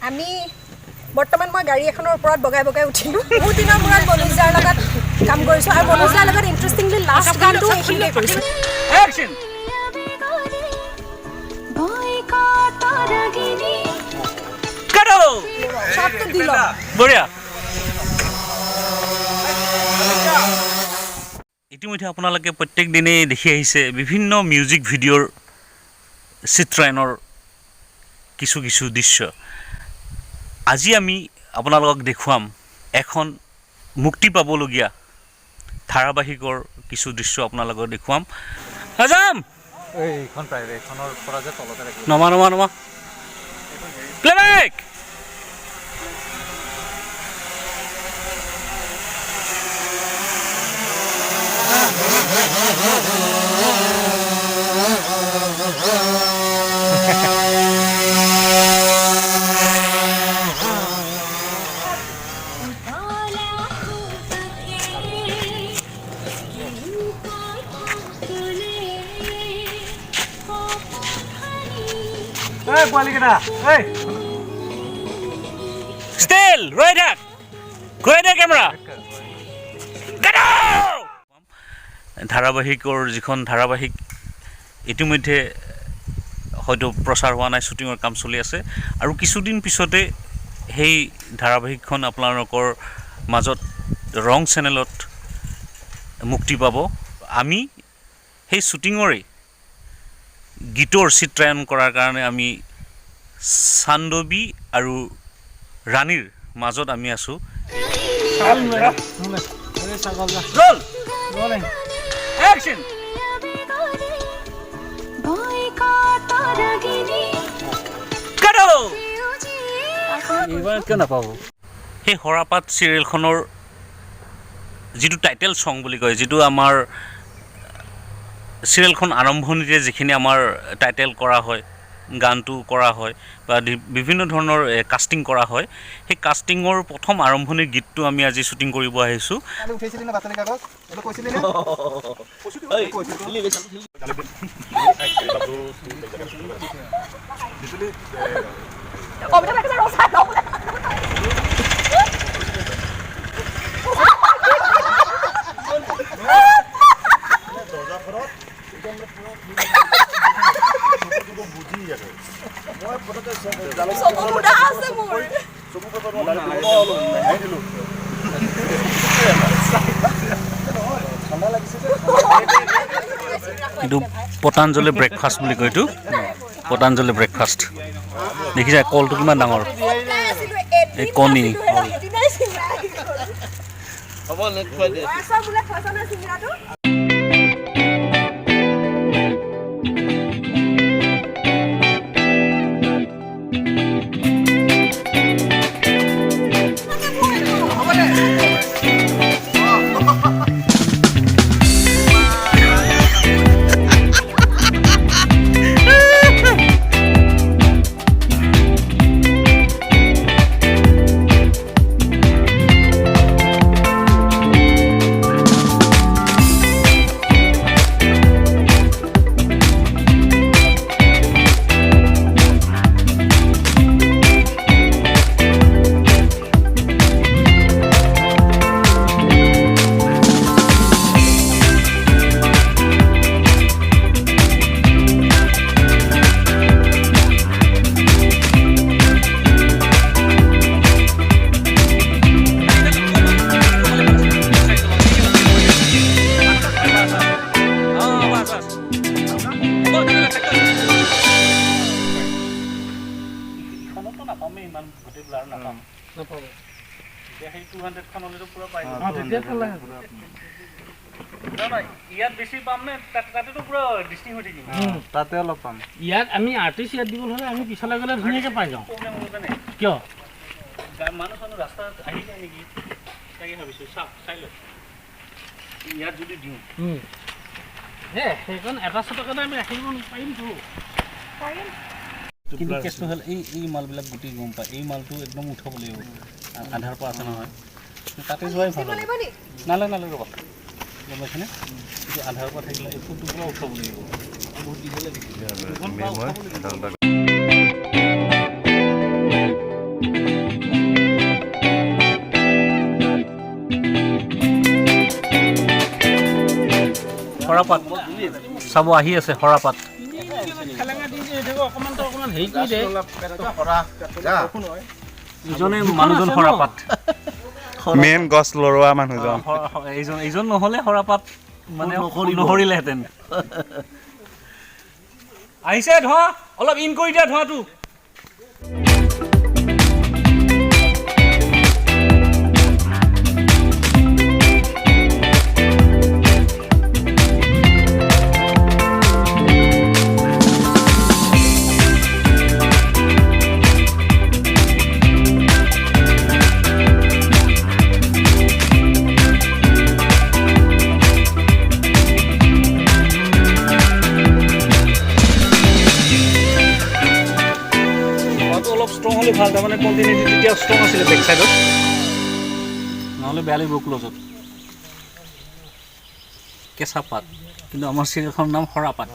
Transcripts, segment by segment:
আমি বৰ্তমান মই গাড়ী এখনৰ ওপৰত বগাই বগাই উঠিলোঁ বহুত দিনৰ মূৰত মনোজ দাৰ লগত কাম কৰিছোঁ আৰু মনোজ দাৰ লগত ইণ্টাৰেষ্টিংলি লাষ্ট গানটো এইখিনিতে কৰিছোঁ Action! Kado! চবটো দি ল'ম বঢ়িয়া ইতিমধ্যে আপোনালোকে প্ৰত্যেক দিনেই দেখি আহিছে বিভিন্ন মিউজিক ভিডিঅ'ৰ চিত্ৰায়নৰ কিছু কিছু দৃশ্য আজি আমি আপোনালোকক দেখুৱাম এখন মুক্তি পাবলগীয়া ধাৰাবাহিকৰ কিছু দৃশ্য আপোনালোকক দেখুৱাম আজাম এইখন প্ৰায় এইখনৰ পৰা যে তলতে ৰাখিব নমা নমা নমা প্লেবেক এই পোৱালিকেইটা এই ষ্টিল ৰৈ থাক ঘূৰাই দে কেমেৰা ধাৰাবাহিকৰ যিখন ধাৰাবাহিক ইতিমধ্যে হয়তো প্ৰচাৰ হোৱা নাই শ্বুটিঙৰ কাম চলি আছে আৰু কিছুদিন পিছতে সেই ধাৰাবাহিকখন আপোনালোকৰ মাজত ৰং চেনেলত মুক্তি পাব আমি সেই শ্বুটিঙৰে গীতৰ চিত্ৰায়ন কৰাৰ কাৰণে আমি চান্দবী আৰু ৰাণীৰ মাজত আমি আছোঁ ৰোল অ্যাকশন কাটো এইবাৰ কিয় নাপাব সেই হৰাপাত চিৰিয়েলখনৰ যিটো টাইটেল সং বুলি কয় যিটো আমাৰ চিৰিয়েলখন আৰম্ভণিতে যিখিনি আমাৰ টাইটেল কৰা হয় গানটো কৰা হয় বা বিভিন্ন ধৰণৰ কাষ্টিং কৰা হয় সেই কাষ্টিঙৰ প্ৰথম আৰম্ভণিৰ গীতটো আমি আজি শ্বুটিং কৰিব আহিছোঁ এইটো পতাঞ্জলি ব্ৰেকফাষ্ট বুলি কয় এইটো পতাঞ্জলি ব্ৰেকফাষ্ট দেখিছা কলটো কিমান ডাঙৰ এই কণী তাতে অলপ পাম ইয়াত আমি আৰ্টিষ্ট ইয়াত দিব হ'লে আমি পিছলৈ গ'লে ধুনীয়াকৈ পাই যাওঁ কিয় মানুহ চানুহ ৰাস্তাত আহি যায় নেকি তাকে ভাবিছোঁ চাই লওক ইয়াত যদি দিওঁ সেইখন এটা চটকতে আমি ৰাখিব পাৰিমতো কিন্তু কেছটো হ'ল এই মালবিলাক গোটেই গম পায় এই মালটো একদম উঠাব লাগিব আধাৰ পৰা আছে নহয় তাতে যোৱাই ভাল নালাগে ৰ'বা গম পাইছেনে কিন্তু আধাৰ পৰা থাকিলে এই ফুলটোৰ পৰা উঠাব লাগিব বহুত দিব লাগিব সৰাপাত চাব আহি আছে সৰাপাত খেলেঙা দি যে অকণমান হেৰি কৰি দিয়ে ইজনে মানুহজন সৰাপাত মেইন গছ লৰোৱা মানুহজন এইজন নহ'লে সৰাপাত মানে নহৰিলেহেঁতেন আহিছে ধোঁৱা অলপ ইন কৰি দিয়া ধোঁৱাটো ষ্ট্ৰং হ'লে ভাল তাৰমানে কণ্টিনিউটি তেতিয়া ষ্ট্ৰং আছিলে বেক চাইডত নহ'লে বেয়া লাগিব ক্লজত কেঁচা পাত কিন্তু আমাৰ চিৰিয়েলখনৰ নাম Xorapat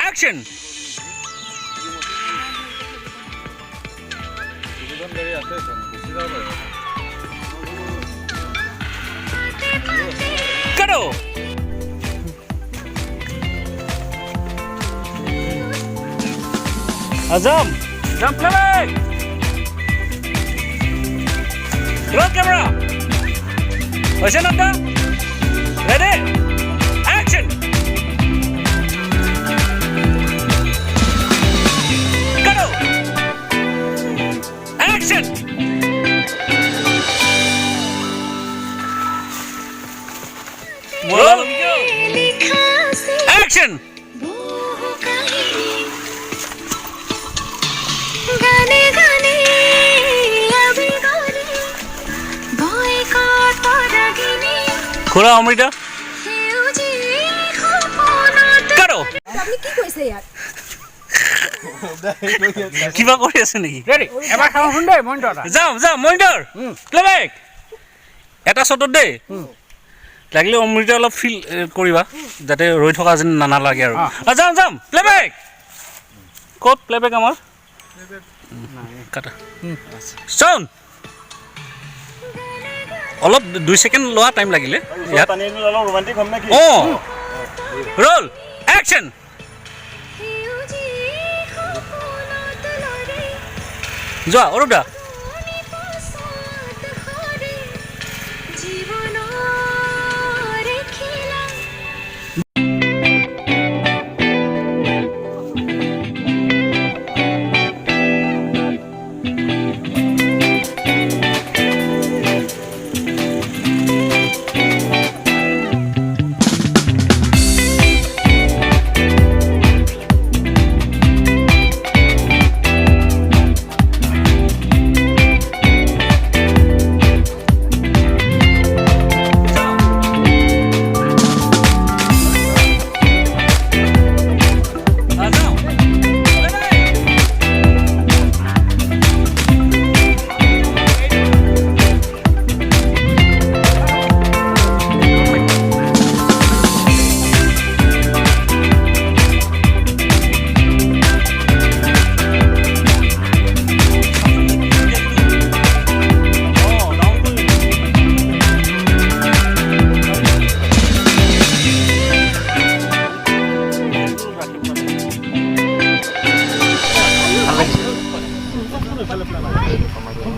Action! Kado! Azam! Jump play! Roll camera! Position up there! Ready? Action! Action! Roll! Action! गाने गाने अभी गाने boycott परागिनी खोला अमृता हेउजी खपनत करो আপুনি কি কৈছে ইয়াত কিবা কৰি আছে নেকি ৰেডি এবাৰ খাওঁ শুন দেই মইণ্টৰ যাম মইণ্টৰ প্লেবেক এটা শ্বটত দেই লাগিলে অমৃতা অলপ ফিল কৰিবা যাতে ৰৈ থকা যেন নালাগে আৰু যাম প্লেবেক ক'ত প্লেবেক আমাৰ কাটা চাউণ্ড অলপ 2 সেকেন্ড লোৱা টাইম লাগিলে ইয়াত অঁ ৰোল একশ্যন हेउजी खपनत लरे যোৱা অৰুদা साथ हरे जीवन रे खेला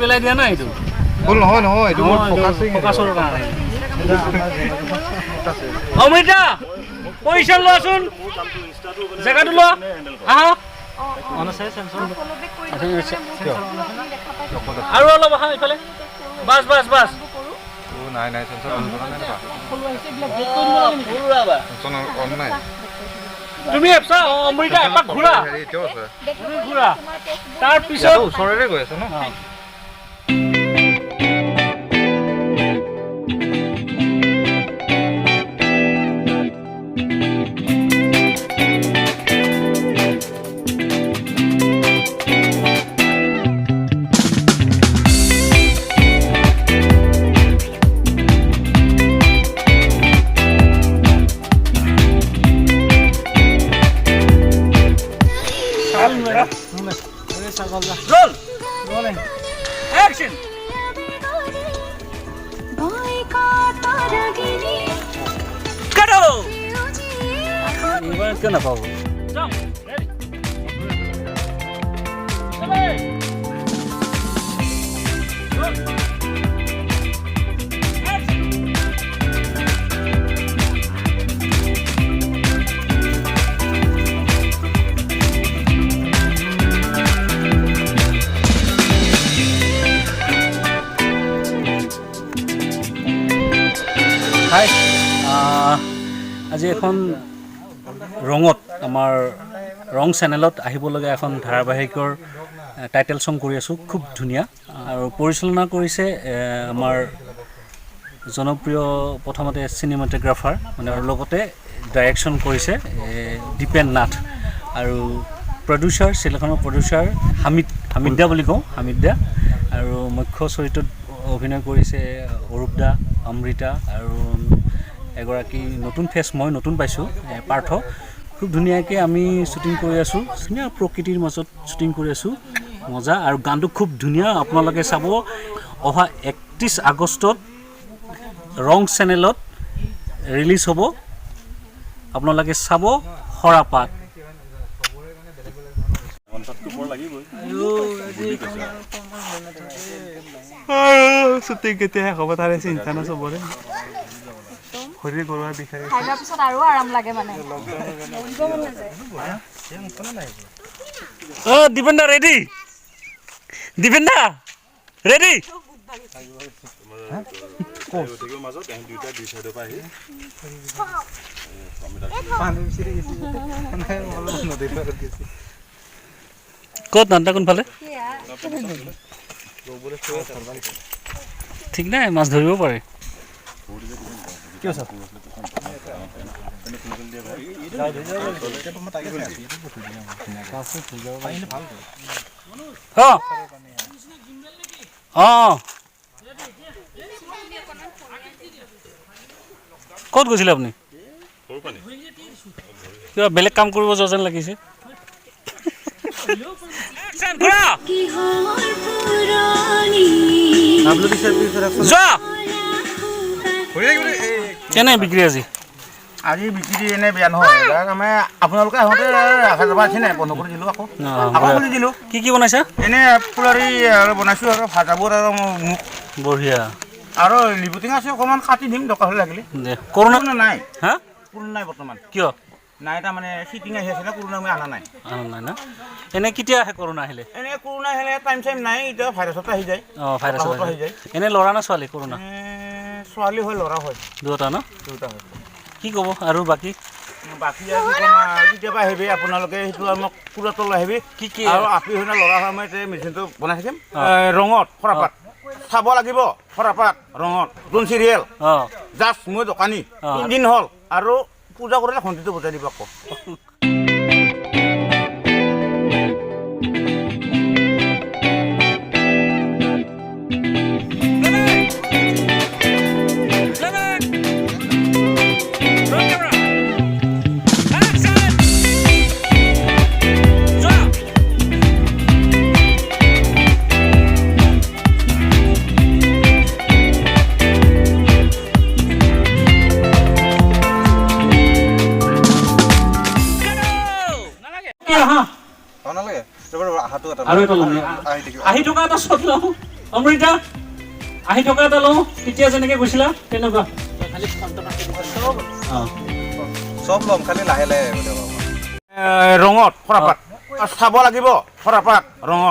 পেলাই দিয়া নাই এইটো ভুল নহয় এইটো মোৰ ফকাছৰ কাৰণে অমৃতা পজিশ্যন লোৱাচোন জেগাটো লোৱা আহা আৰু অলপ আহা এইফালে বাছ নাই চেঞ্চৰ অন নাই তুমি এপছা অমৃতা এপাক ঘূৰা তাৰ পিছত ওচৰৰে গৈ আছে ন কিয় নাপাব হাই আজি এখন ৰঙত আমাৰ ৰং চেনেলত আহিবলগীয়া এখন ধাৰাবাহিকৰ টাইটেল ছং কৰি আছোঁ খুব ধুনীয়া আৰু পৰিচালনা কৰিছে আমাৰ জনপ্ৰিয় প্ৰথমতে চিনেমাটোগ্ৰাফাৰ মানে আৰু লগতে ডাইৰেকশ্যন কৰিছে দীপেন নাথ আৰু প্ৰডিউচাৰ চিনেমাখনৰ প্ৰডিউচাৰ হামিদ দা বুলি কওঁ হামিদ দা আৰু মুখ্য চৰিত্ৰত অভিনয় কৰিছে অৰূপ দা অমৃতা আৰু এগৰাকী নতুন ফেচ মই নতুন পাইছোঁ পাৰ্থ খুব ধুনীয়াকৈ আমি শ্বুটিং কৰি আছোঁ ধুনীয়া প্ৰকৃতিৰ মাজত শ্বুটিং কৰি আছোঁ মজা আৰু গানটো খুব ধুনীয়া আপোনালোকে চাব অহা 31 আগষ্টত ৰং চেনেলত ৰিলিজ হ'ব আপোনালোকে চাব সৰাপাত শ্বুটিং কেতিয়া হ'ব তাৰে চিন্তা না চবৰে শৰীৰ গৰুৱা বিষাই খাই লোৱাৰ পিছত আৰু আৰাম লাগে মানে দীপেন দা ৰেডি দীপেন দা ৰেডি ক'ত নান্তা কোনফালে ঠিক নাই মাছ ধৰিব পাৰে ক'ত গৈছিলে আপুনি কিবা বেলেগ কাম কৰিব যোৱা যেন লাগিছে কেনে বিক্ৰী আজি আজি বিক্ৰী এনে বেয়া নহয় আমি আপোনালোকে আহোঁতে ৰাখা যাবা আছে নাই বন্ধ কৰি দিলোঁ আকৌ খুলি দিলোঁ কি কি বনাইছা এনে ফুলাৰী আৰু বনাইছোঁ আৰু ভাজাবোৰ আৰু মোক বঢ়িয়া আৰু লিবুটিং আছে অকণমান কাটি দিম দৰকাৰ হ'লে লাগিলে দে কৰোণা নাই হা কোৰোণা নাই বৰ্তমান কিয় নাই তাৰমানে চিটিং আহি আছে না কোৰোণা আমি অনা নাই নাই না এনে কেতিয়া আহে কৰোণা আহিলে এনে কোৰোণা আহিলে টাইম চাইম নাই এতিয়া ভাইৰাছতে আহি যায় অঁ ভাইৰাছ আহি যায় এনে ল'ৰা না ছোৱালী কৰোণা ছোৱালী হয় ল'ৰা হয় দুটা ন দুটা হয় কি ক'ব আৰু বাকী বাকী কেতিয়াবা আহিবি আপোনালোকে সেইটো আমাক কুৰাটো লৈ আহিবি কি কি আৰু আপি হৈ ল'ৰা হয় মই মেচিনটো বনাই থাকিম ৰঙত সৰাপাত চাব লাগিব সৰাপাত ৰঙত যোন চিৰিয়েল অঁ জাষ্ট মই দোকানী 3 দিন হ'ল আৰু পূজা কৰিলে ঘণ্টিটো বজাই দিব আকৌ আৰু এটা ল'ম আহি থকা এটা চব লওঁ অমৃতা আহি থকা এটা লওঁ তেতিয়া যেনেকৈ গৈছিলা তেনেকুৱা চব ল'ম খালি লাহে লাহে ৰঙত সৰাপাত চাব লাগিব সৰাপাত ৰঙত